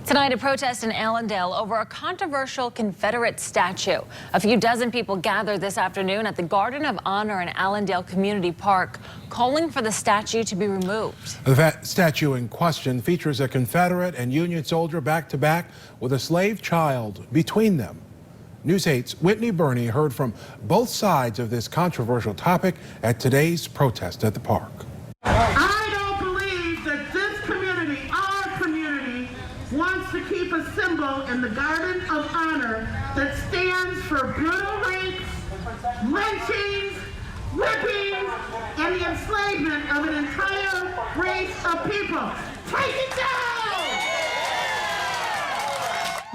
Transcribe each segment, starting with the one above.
Tonight, a protest in Allendale over a controversial Confederate statue. A few dozen people gathered this afternoon at the Garden of Honor in Allendale Community Park, calling for the statue to be removed. The statue in question features a Confederate and Union soldier back to back with a slave child between them. News 8's Whitney Burney heard from both sides of this controversial topic at today's protest at the park. I don't believe that this community, our community, wants to keep a symbol in the Garden of Honor that stands for brutal rapes, lynchings, whippings, and the enslavement of an entire race of people. Take it down!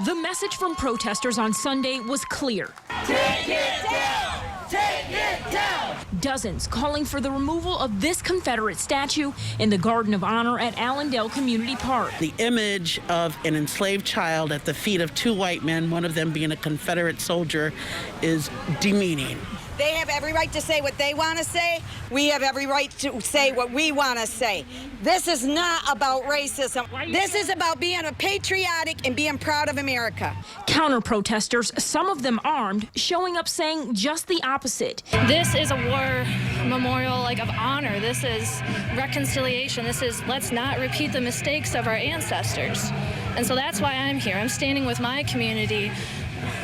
The message from protesters on Sunday was clear. Take it down! Take it down! Dozens calling for the removal of this Confederate statue in the Garden of Honor at Allendale Community Park. The image of an enslaved child at the feet of two white men, one of them being a Confederate soldier, is demeaning. They have every right to say what they want to say. We have every right to say what we want to say. This is not about racism. This is about being a patriotic and being proud of America. Counter-protesters, some of them armed, showing up saying just the opposite. This is a war memorial of honor. This is reconciliation. This is let's not repeat the mistakes of our ancestors. And so that's why I'm here. I'm standing with my community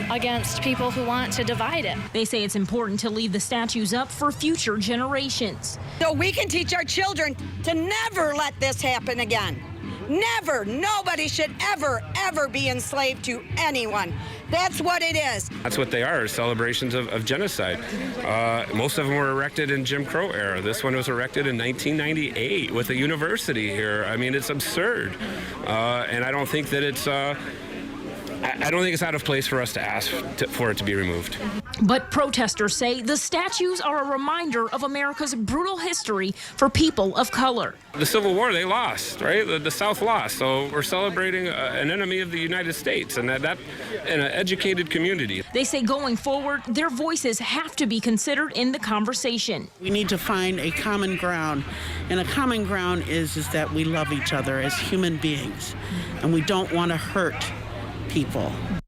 against people who want to divide it. They say it's important to leave the statues up for future generations. So we can teach our children to never let this happen again. Never. Nobody should ever be enslaved to anyone. That's what it is. That's what they are, celebrations of genocide. Most of them were erected in Jim Crow era. This one was erected in 1998 with a university here. I mean, it's absurd. And I don't think that it's I don't think it's out of place for us to ask for it to be removed. But protesters say the statues are a reminder of America's brutal history for people of color. The Civil War, they lost, right? The South lost. So we're celebrating an enemy of the United States, and that in an educated community. They say going forward, their voices have to be considered in the conversation. We need to find a common ground, and a common ground is that we love each other as human beings, and we don't want to hurt people.